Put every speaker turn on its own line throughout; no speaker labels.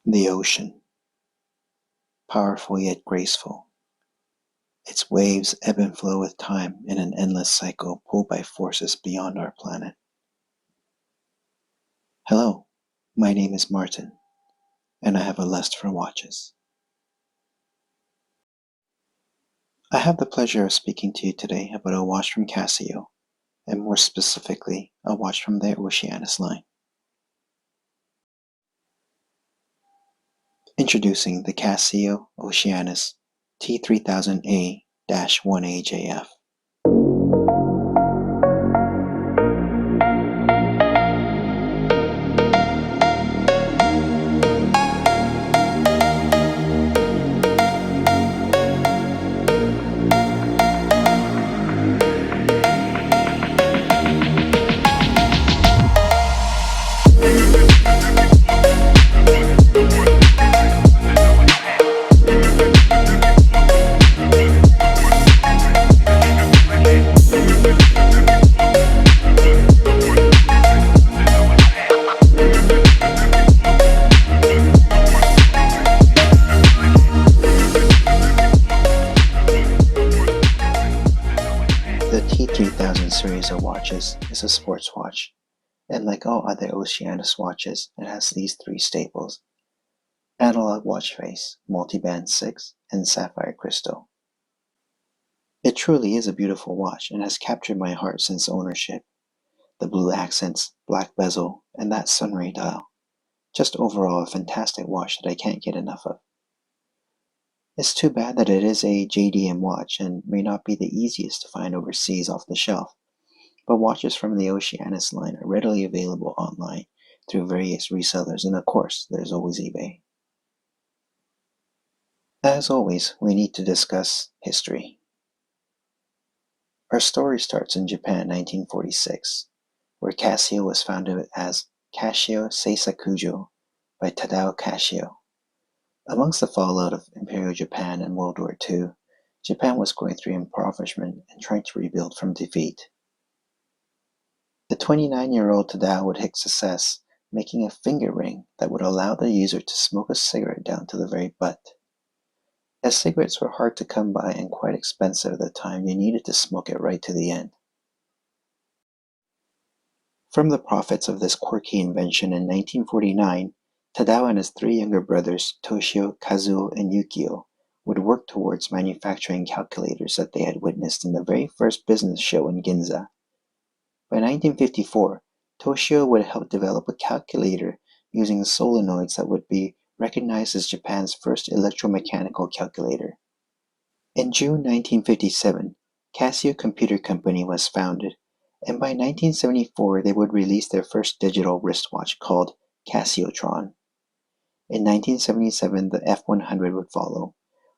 The ocean, powerful yet graceful. Its waves ebb and flow with time in an endless cycle pulled by forces beyond our planet. Hello, my name is Martin, and I have a lust for watches. I have the pleasure of speaking to you today about a watch from Casio, and more specifically, a watch from their Oceanus line. Introducing the Casio Oceanus T3000A-1AJF. The T3000 series of watches is a sports watch, and like all other Oceanus watches, it has these three staples: analog watch face, multiband 6, and sapphire crystal. It truly is a beautiful watch and has captured my heart since ownership. The blue accents, black bezel, and that sunray dial. Just overall a fantastic watch that I can't get enough of. It's too bad that it is a JDM watch and may not be the easiest to find overseas off the shelf, but watches from the Oceanus line are readily available online through various resellers, and of course, there's always eBay. As always, we need to discuss history. Our story starts in Japan 1946, where Casio was founded as Casio Seisakujo by Tadao Casio. Amongst the fallout of Imperial Japan and World War II, Japan was going through impoverishment and trying to rebuild from defeat. The 29-year-old Tadao would hit success, making a finger ring that would allow the user to smoke a cigarette down to the very butt. As cigarettes were hard to come by and quite expensive at the time, you needed to smoke it right to the end. From the profits of this quirky invention in 1949, Tadao and his three younger brothers, Toshio, Kazuo, and Yukio, would work towards manufacturing calculators that they had witnessed in the very first business show in Ginza. By 1954, Toshio would help develop a calculator using solenoids that would be recognized as Japan's first electromechanical calculator. In June 1957, Casio Computer Company was founded, and by 1974 they would release their first digital wristwatch called Casiotron. In 1977, the F100 would follow,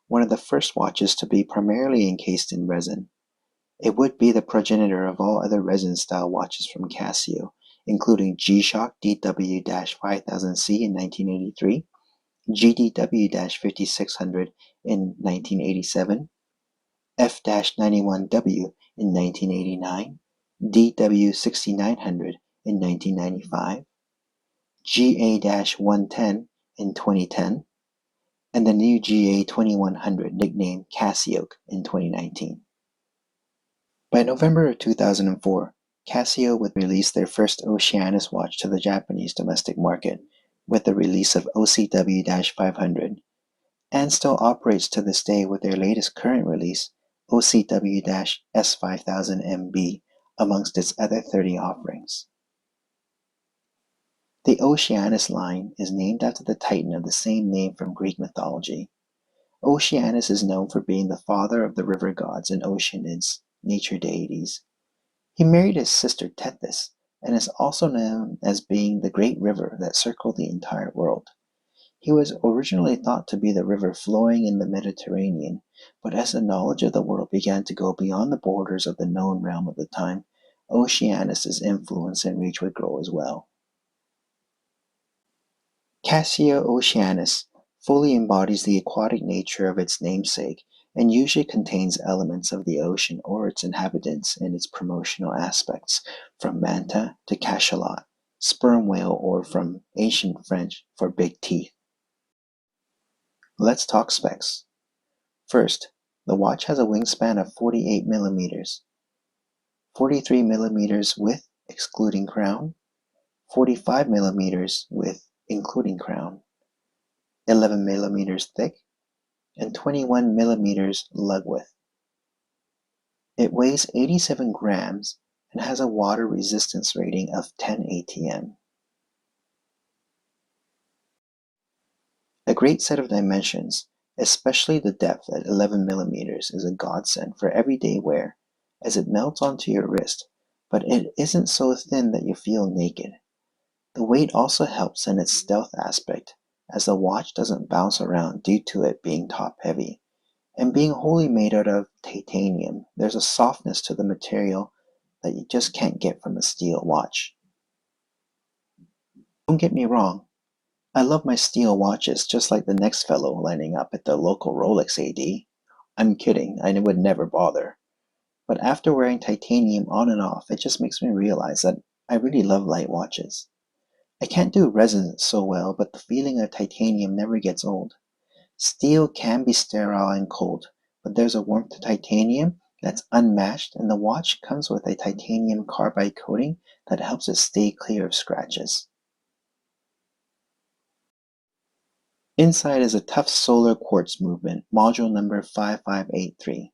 one of the first watches to be primarily encased in resin. It would be the progenitor of all other resin-style watches from Casio, including G-Shock DW-5000C in 1983, GDW-5600 in 1987, F-91W in 1989, DW-6900 in 1995, GA-110 in 2010, and the new GA-2100 nicknamed Casio in 2019. By November of 2004, Casio would release their first Oceanus watch to the Japanese domestic market with the release of OCW-500, and still operates to this day with their latest current release, OCW-S5000MB, amongst its other 30 offerings. The Oceanus line is named after the Titan of the same name from Greek mythology. Oceanus is known for being the father of the river gods and oceanids, nature deities. He married his sister Tethys, and is also known as being the great river that circled the entire world. He was originally thought to be the river flowing in the Mediterranean, but as the knowledge of the world began to go beyond the borders of the known realm of the time, Oceanus's influence and reach would grow as well. Casio Oceanus fully embodies the aquatic nature of its namesake and usually contains elements of the ocean or its inhabitants in its promotional aspects, from manta to cachalot, sperm whale, or from ancient French for big teeth. Let's talk specs. First, the watch has a wingspan of 48 millimeters, 43 millimeters width excluding crown, 45 millimeters width including crown, 11 millimeters thick, and 21 millimeters lug width. It weighs 87 grams and has a water resistance rating of 10 atm. A great set of dimensions, especially the depth at 11 millimeters, is a godsend for everyday wear as it melts onto your wrist, but it isn't so thin that you feel naked. The weight also helps in its stealth aspect, as the watch doesn't bounce around due to it being top heavy. And being wholly made out of titanium, there's a softness to the material that you just can't get from a steel watch. Don't get me wrong, I love my steel watches just like the next fellow lining up at the local Rolex AD. I'm kidding, I would never bother. But after wearing titanium on and off, it just makes me realize that I really love light watches. I can't do resonance so well, but the feeling of titanium never gets old. Steel can be sterile and cold, but there's a warmth to titanium that's unmatched, and the watch comes with a titanium carbide coating that helps it stay clear of scratches. Inside is a tough solar quartz movement, module number 5583.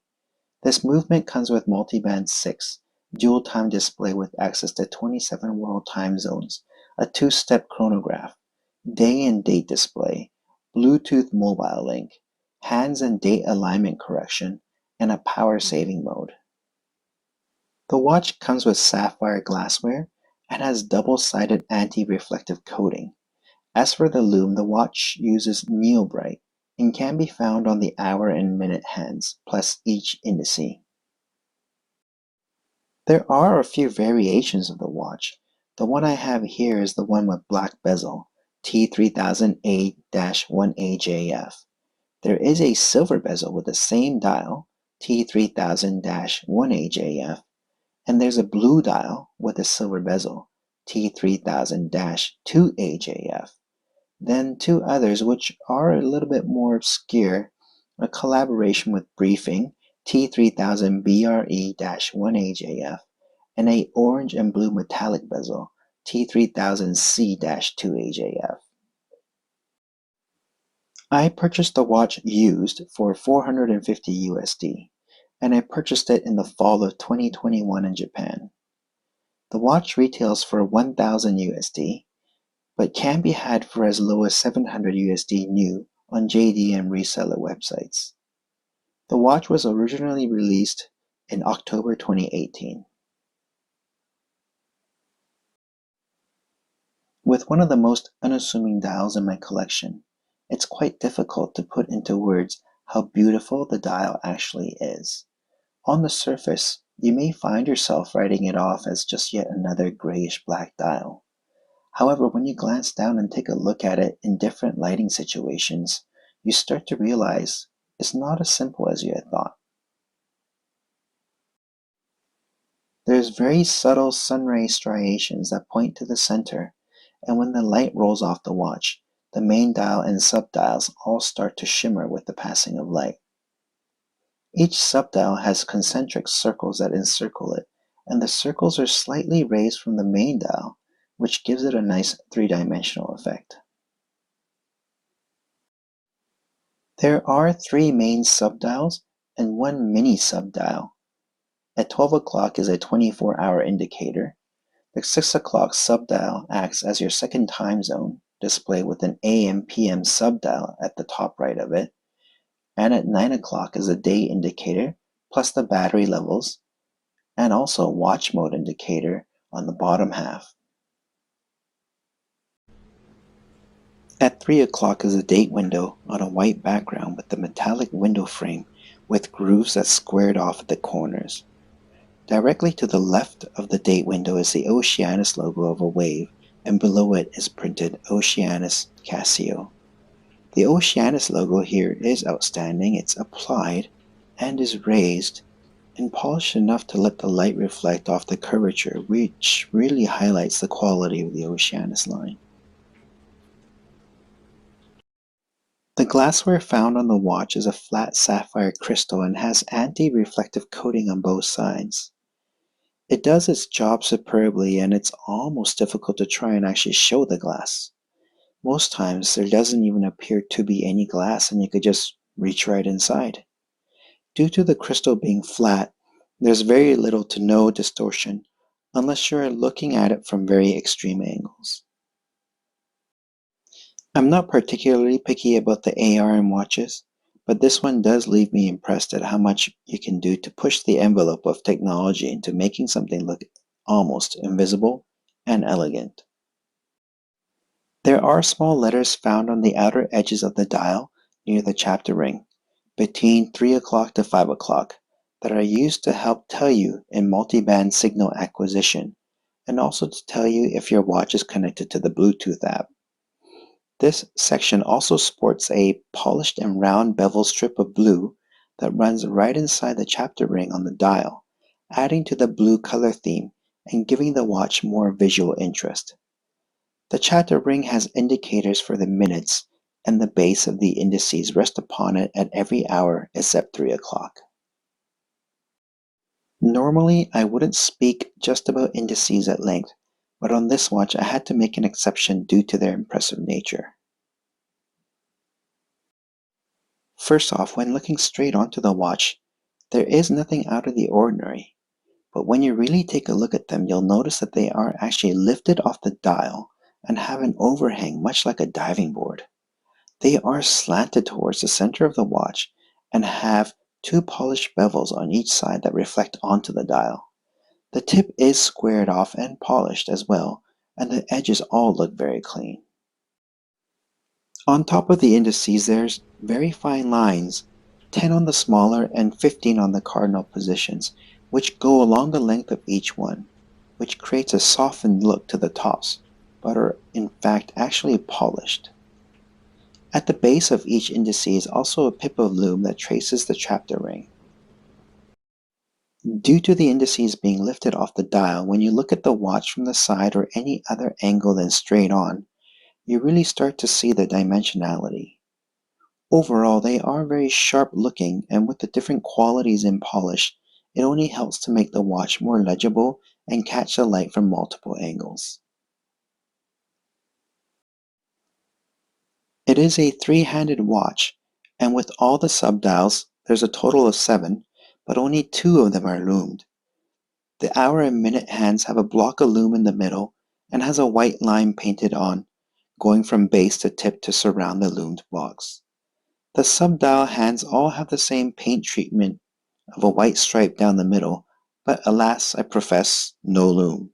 This movement comes with multiband 6, dual time display with access to 27 world time zones, a 2-step chronograph, day and date display, Bluetooth mobile link, hands and date alignment correction, and a power saving mode. The watch comes with sapphire glassware and has double-sided anti-reflective coating. As for the lume, the watch uses Neo Bright and can be found on the hour and minute hands, plus each indice. There are a few variations of the watch. The one I have here is the one with black bezel, T3000A-1AJF. There is a silver bezel with the same dial, T3000-1AJF, and there's a blue dial with a silver bezel, T3000-2AJF. Then two others which are a little bit more obscure, a collaboration with Briefing, T3000BRE-1AJF, and a orange and blue metallic bezel, T3000C-2AJF. I purchased the watch used for $450 USD, and I purchased it in the fall of 2021 in Japan. The watch retails for 1,000 USD, but can be had for as low as 700 USD new on JDM reseller websites. The watch was originally released in October 2018. With one of the most unassuming dials in my collection, it's quite difficult to put into words how beautiful the dial actually is. On the surface, you may find yourself writing it off as just yet another grayish-black dial. However, when you glance down and take a look at it in different lighting situations, you start to realize it's not as simple as you had thought. There's very subtle sunray striations that point to the center, and when the light rolls off the watch, the main dial and subdials all start to shimmer with the passing of light. Each subdial has concentric circles that encircle it, and the circles are slightly raised from the main dial, which gives it a nice three-dimensional effect. There are 3 main subdials and 1 mini subdial. At 12 o'clock is a 24-hour indicator. The 6 o'clock subdial acts as your second time zone display with an AM/PM subdial at the top right of it. And at 9 o'clock is a day indicator plus the battery levels and also a watch mode indicator on the bottom half. At 3 o'clock is a date window on a white background with the metallic window frame with grooves that squared off at the corners. Directly to the left of the date window is the Oceanus logo of a wave, and below it is printed Oceanus Casio. The Oceanus logo here is outstanding. It's applied and is raised and polished enough to let the light reflect off the curvature, which really highlights the quality of the Oceanus line. The glassware found on the watch is a flat sapphire crystal and has anti-reflective coating on both sides. It does its job superbly, and it's almost difficult to try and actually show the glass. Most times there doesn't even appear to be any glass and you could just reach right inside. Due to the crystal being flat, there's very little to no distortion unless you're looking at it from very extreme angles. I'm not particularly picky about the AR in watches, but this one does leave me impressed at how much you can do to push the envelope of technology into making something look almost invisible and elegant. There are small letters found on the outer edges of the dial near the chapter ring, between 3 o'clock to 5 o'clock, that are used to help tell you in multiband signal acquisition, and also to tell you if your watch is connected to the Bluetooth app. This section also sports a polished and round bevel strip of blue that runs right inside the chapter ring on the dial, adding to the blue color theme and giving the watch more visual interest. The chapter ring has indicators for the minutes, and the base of the indices rest upon it at every hour except 3 o'clock. Normally, I wouldn't speak just about indices at length, but on this watch I had to make an exception due to their impressive nature. First off, when looking straight onto the watch, there is nothing out of the ordinary, but when you really take a look at them, you'll notice that they are actually lifted off the dial and have an overhang much like a diving board. They are slanted towards the center of the watch and have two polished bevels on each side that reflect onto the dial. The tip is squared off and polished as well, and the edges all look very clean. On top of the indices, there's very fine lines, 10 on the smaller and 15 on the cardinal positions, which go along the length of each one, which creates a softened look to the tops, but are in fact actually polished. At the base of each indice is also a pip of lume that traces the chapter ring. Due to the indices being lifted off the dial, when you look at the watch from the side or any other angle than straight on, you really start to see the dimensionality. Overall, they are very sharp looking, and with the different qualities in polish, it only helps to make the watch more legible and catch the light from multiple angles. It is a three-handed watch, and with all the subdials, there's a total of 7, but only 2 of them are lumed. The hour and minute hands have a block of lume in the middle and has a white line painted on, going from base to tip to surround the lumed blocks. The subdial hands all have the same paint treatment of a white stripe down the middle, but alas, I profess, no lume.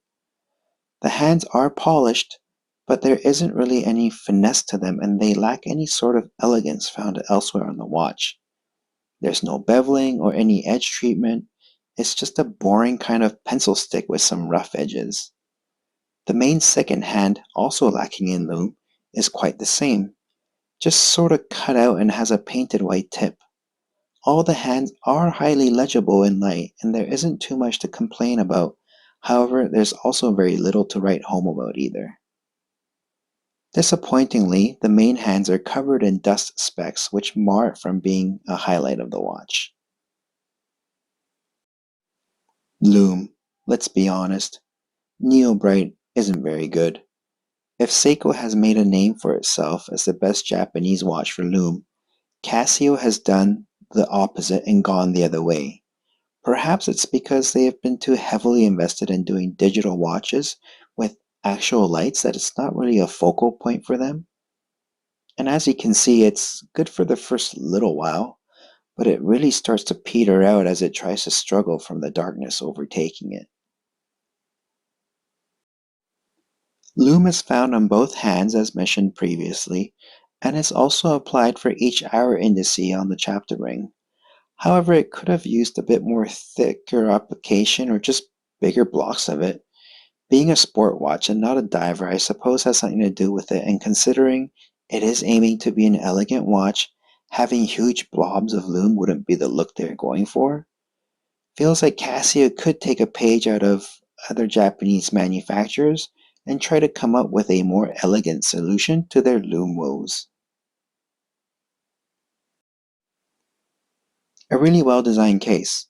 The hands are polished, but there isn't really any finesse to them, and they lack any sort of elegance found elsewhere on the watch. There's no beveling or any edge treatment. It's just a boring kind of pencil stick with some rough edges. The main second hand, also lacking in lume, is quite the same, just sort of cut out and has a painted white tip. All the hands are highly legible in light, and there isn't too much to complain about. However, there's also very little to write home about either. Disappointingly, the main hands are covered in dust specks, which mar it from being a highlight of the watch. Lume, let's be honest, Neo-Bright isn't very good. If Seiko has made a name for itself as the best Japanese watch for lume, Casio has done the opposite and gone the other way. Perhaps it's because they have been too heavily invested in doing digital watches with actual lights that it's not really a focal point for them. And as you can see, it's good for the first little while, but it really starts to peter out as it tries to struggle from the darkness overtaking it. Lume is found on both hands as mentioned previously, and is also applied for each hour indice on the chapter ring. However, it could have used a bit more thicker application or just bigger blocks of it. Being a sport watch and not a diver, I suppose has something to do with it, and considering it is aiming to be an elegant watch, having huge blobs of lume wouldn't be the look they're going for. Feels like Casio could take a page out of other Japanese manufacturers and try to come up with a more elegant solution to their lume woes. A really well-designed case.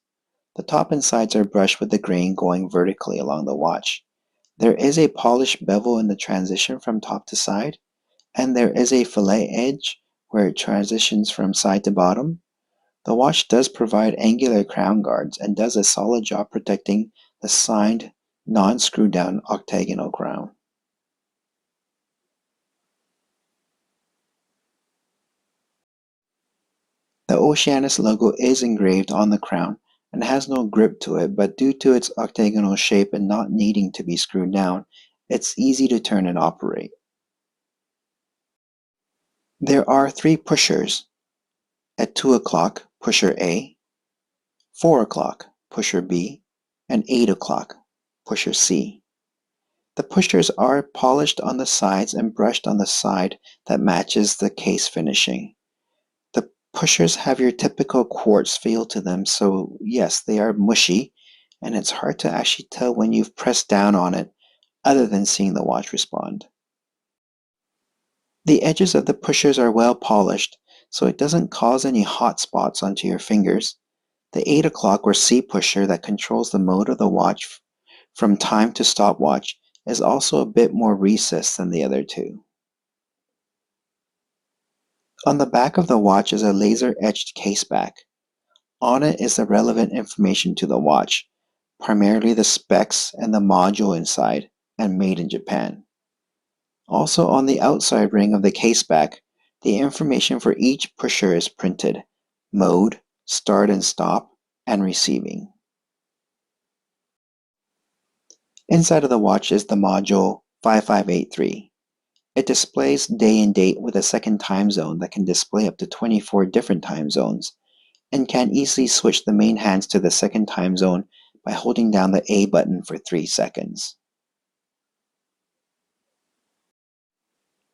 The top and sides are brushed with the grain going vertically along the watch. There is a polished bevel in the transition from top to side, and there is a fillet edge where it transitions from side to bottom. The watch does provide angular crown guards and does a solid job protecting the signed, non-screw-down octagonal crown. The Oceanus logo is engraved on the crown and has no grip to it, but due to its octagonal shape and not needing to be screwed down, it's easy to turn and operate. There are 3 pushers. At 2 o'clock, pusher A, 4 o'clock, pusher B, and 8 o'clock, pusher C. The pushers are polished on the sides and brushed on the side that matches the case finishing. The pushers have your typical quartz feel to them, so yes, they are mushy, and it's hard to actually tell when you've pressed down on it other than seeing the watch respond. The edges of the pushers are well polished, so it doesn't cause any hot spots onto your fingers. The 8 o'clock or C pusher that controls the mode of the watch from time to stopwatch is also a bit more recessed than the other 2. On the back of the watch is a laser-etched caseback. On it is the relevant information to the watch, primarily the specs and the module inside, and made in Japan. Also on the outside ring of the caseback, the information for each pusher is printed: mode, start and stop, and receiving. Inside of the watch is the module 5583. It displays day and date with a second time zone that can display up to 24 different time zones, and can easily switch the main hands to the second time zone by holding down the A button for 3 seconds.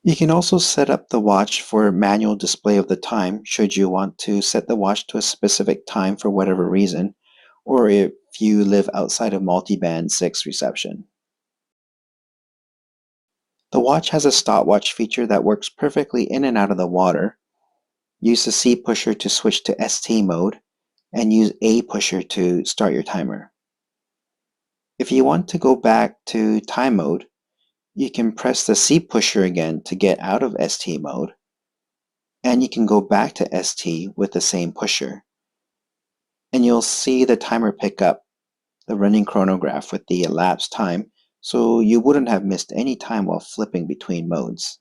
You can also set up the watch for manual display of the time should you want to set the watch to a specific time for whatever reason, or if you live outside of multiband 6 reception. The watch has a stopwatch feature that works perfectly in and out of the water. Use the C pusher to switch to ST mode, and use A pusher to start your timer. If you want to go back to time mode, you can press the C pusher again to get out of ST mode, and you can go back to ST with the same pusher. And you'll see the timer pick up the running chronograph with the elapsed time, so you wouldn't have missed any time while flipping between modes.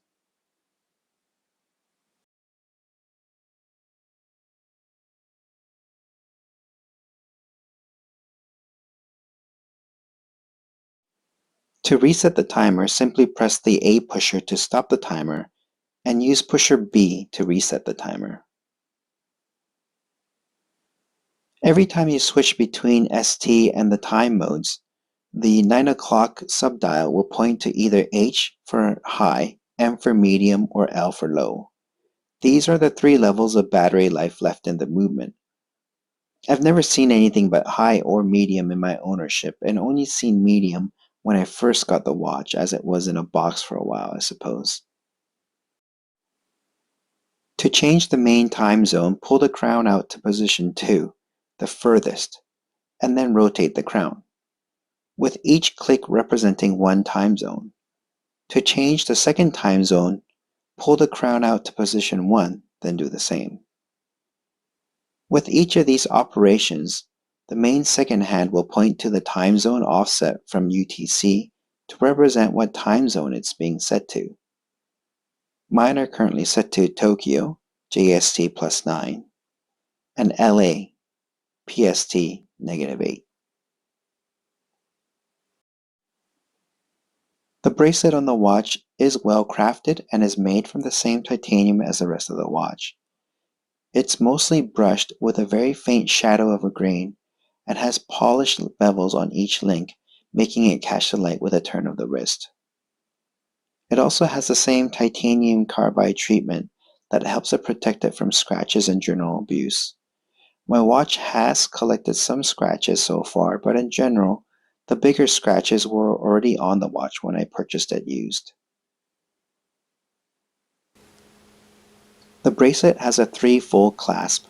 To reset the timer, simply press the A pusher to stop the timer, and use pusher B to reset the timer. Every time you switch between ST and the time modes, the 9 o'clock subdial will point to either H for high, M for medium, or L for low. These are the 3 levels of battery life left in the movement. I've never seen anything but high or medium in my ownership, and only seen medium when I first got the watch, as it was in a box for a while, I suppose. To change the main time zone, pull the crown out to position 2, the furthest, and then rotate the crown, with each click representing one time zone. To change the second time zone, pull the crown out to position 1, then do the same. With each of these operations, the main second hand will point to the time zone offset from UTC to represent what time zone it's being set to. Mine are currently set to Tokyo, JST +9, and LA, PST -8. The bracelet on the watch is well crafted and is made from the same titanium as the rest of the watch. It's mostly brushed with a very faint shadow of a grain and has polished bevels on each link, making it catch the light with a turn of the wrist. It also has the same titanium carbide treatment that helps it protect it from scratches and journal abuse. My watch has collected some scratches so far, but in general, the bigger scratches were already on the watch when I purchased it used. The bracelet has a 3-fold clasp,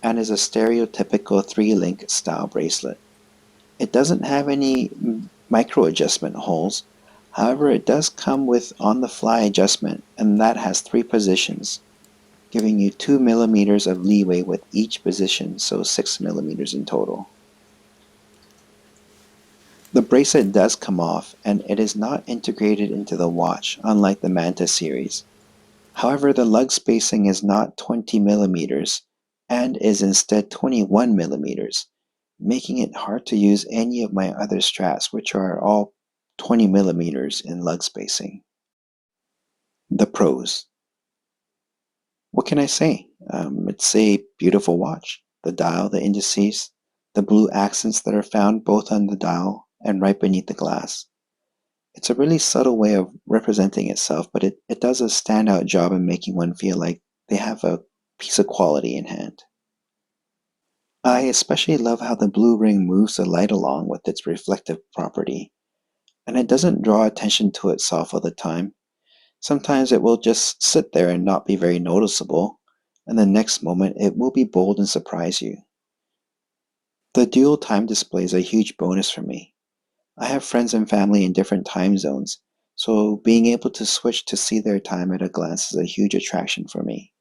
and is a stereotypical 3-link style bracelet. It doesn't have any micro adjustment holes. However, it does come with on-the-fly adjustment, and that has 3 positions, giving you 2 millimeters of leeway with each position, so 6 millimeters in total. The bracelet does come off, and it is not integrated into the watch, unlike the Manta series. However, the lug spacing is not 20 millimeters, and is instead 21 millimeters, making it hard to use any of my other straps, which are all 20 millimeters in lug spacing. The pros. What can I say? It's a beautiful watch. The dial, the indices, the blue accents that are found both on the dial and right beneath the glass. It's a really subtle way of representing itself, but it does a standout job in making one feel like they have a piece of quality in hand. I especially love how the blue ring moves the light along with its reflective property, and it doesn't draw attention to itself all the time. Sometimes it will just sit there and not be very noticeable, and the next moment it will be bold and surprise you. The dual time display is a huge bonus for me. I have friends and family in different time zones, so being able to switch to see their time at a glance is a huge attraction for me.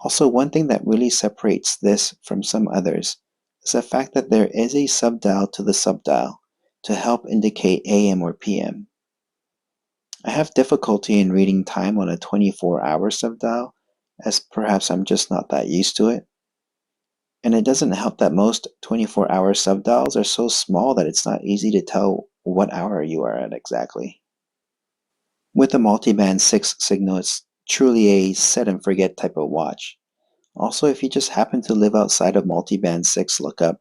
Also, one thing that really separates this from some others is the fact that there is a subdial to the subdial to help indicate AM or PM. I have difficulty in reading time on a 24-hour subdial, as perhaps I'm just not that used to it. And it doesn't help that most 24-hour subdials are so small that it's not easy to tell what hour you are at exactly. With the multiband 6 signal, it's truly a set and forget type of watch. Also, if you just happen to live outside of multiband 6 lookup,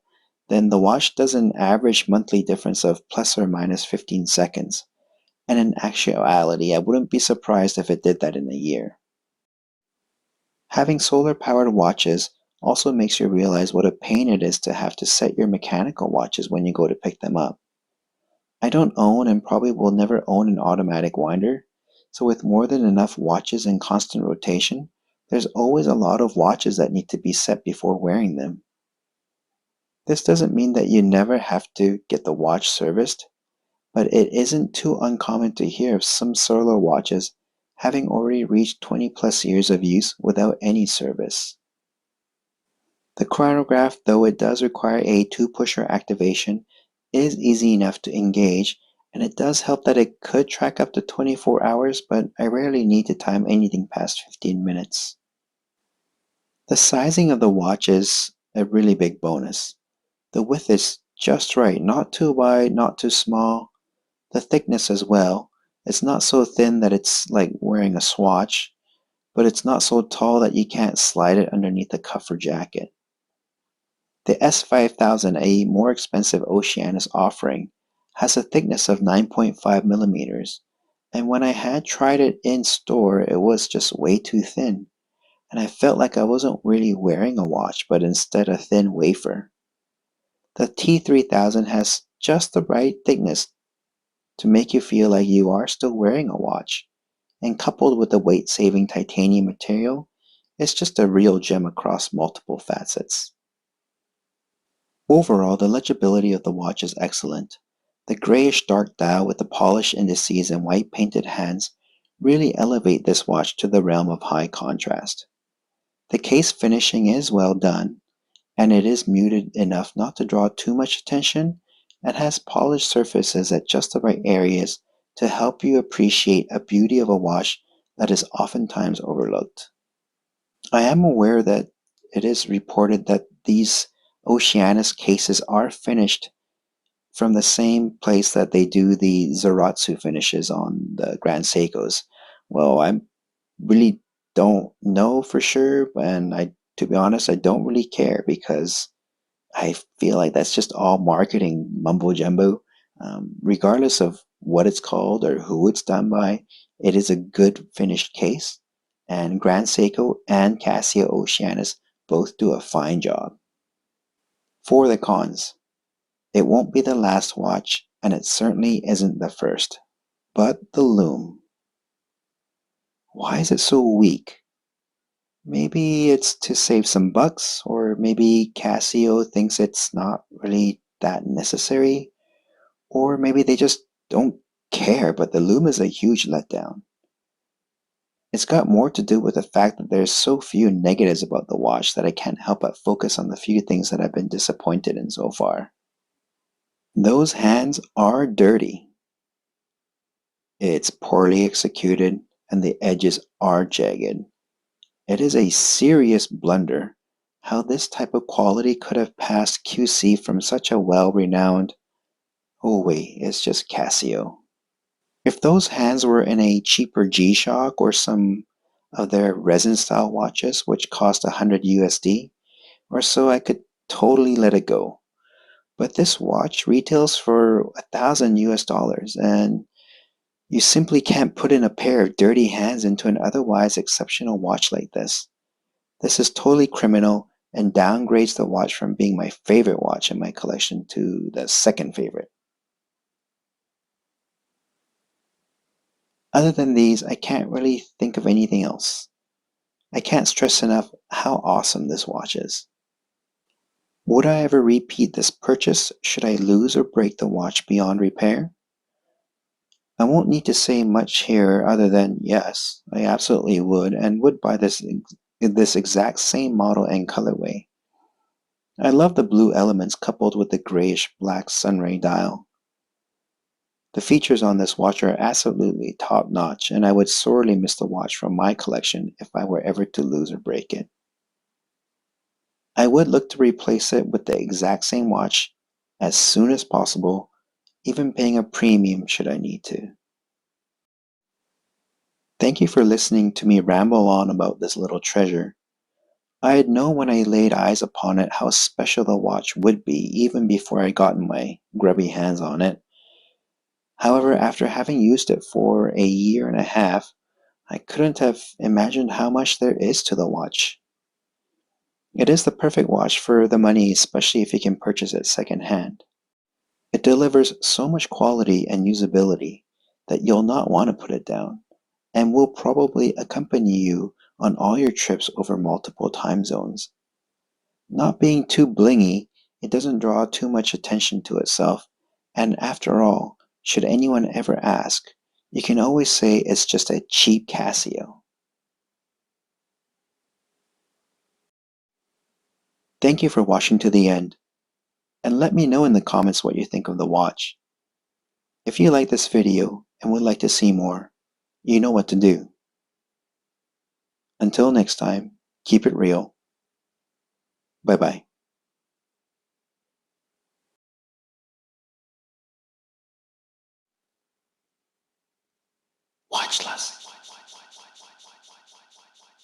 then the watch does an average monthly difference of plus or minus 15 seconds. And in actuality, I wouldn't be surprised if it did that in a year. Having solar-powered watches also makes you realize what a pain it is to have to set your mechanical watches when you go to pick them up. I don't own and probably will never own an automatic winder, so with more than enough watches in constant rotation, there's always a lot of watches that need to be set before wearing them. This doesn't mean that you never have to get the watch serviced, but it isn't too uncommon to hear of some solar watches having already reached 20 plus years of use without any service. The chronograph, though it does require a 2-pusher activation, is easy enough to engage, and it does help that it could track up to 24 hours, but I rarely need to time anything past 15 minutes. The sizing of the watch is a really big bonus. The width is just right, not too wide, not too small. The thickness as well. It's not so thin that it's like wearing a swatch, but it's not so tall that you can't slide it underneath a cuff or jacket. The S5000, a more expensive Oceanus offering, has a thickness of 9.5 millimeters, and when I had tried it in store, it was just way too thin, and I felt like I wasn't really wearing a watch, but instead a thin wafer. The T3000 has just the right thickness to make you feel like you are still wearing a watch, and coupled with the weight-saving titanium material, it's just a real gem across multiple facets. Overall, the legibility of the watch is excellent. The grayish dark dial with the polished indices and white painted hands really elevate this watch to the realm of high contrast. The case finishing is well done, and it is muted enough not to draw too much attention, and has polished surfaces at just the right areas to help you appreciate a beauty of a watch that is oftentimes overlooked. I am aware that it is reported that these Oceanus cases are finished from the same place that they do the Zaratsu finishes on the Grand Seikos. Well, I really don't know for sure, and to be honest, I don't really care because I feel like that's just all marketing mumbo jumbo. Regardless of what it's called or who it's done by, it is a good finished case, and Grand Seiko and Casio Oceanus both do a fine job. For the cons, it won't be the last watch, and it certainly isn't the first. But the Lume. Why is it so weak? Maybe it's to save some bucks, or maybe Casio thinks it's not really that necessary, or maybe they just don't care, but the Lume is a huge letdown. It's got more to do with the fact that there's so few negatives about the watch that I can't help but focus on the few things that I've been disappointed in so far. Those hands are dirty. It's poorly executed, and the edges are jagged. It is a serious blunder how this type of quality could have passed QC from such a well-renowned, oh wait, it's just Casio. If those hands were in a cheaper G-Shock or some of their resin-style watches, which cost 100 USD or so, I could totally let it go. But this watch retails for 1,000 US dollars, and you simply can't put in a pair of dirty hands into an otherwise exceptional watch like this. This is totally criminal and downgrades the watch from being my favorite watch in my collection to the second favorite. Other than these, I can't really think of anything else. I can't stress enough how awesome this watch is. Would I ever repeat this purchase should I lose or break the watch beyond repair? I won't need to say much here other than yes, I absolutely would, and would buy this exact same model and colorway. I love the blue elements coupled with the grayish black sunray dial. The features on this watch are absolutely top notch, and I would sorely miss the watch from my collection if I were ever to lose or break it. I would look to replace it with the exact same watch as soon as possible, even paying a premium should I need to. Thank you for listening to me ramble on about this little treasure. I'd know when I laid eyes upon it how special the watch would be even before I got my grubby hands on it. However, after having used it for a year and a half, I couldn't have imagined how much there is to the watch. It is the perfect watch for the money, especially if you can purchase it secondhand. It delivers so much quality and usability that you'll not want to put it down, and will probably accompany you on all your trips over multiple time zones. Not being too blingy, it doesn't draw too much attention to itself, and after all, should anyone ever ask, you can always say it's just a cheap Casio. Thank you for watching to the end, and let me know in the comments what you think of the watch. If you like this video and would like to see more, you know what to do. Until next time, keep it real. Bye bye. Watch less.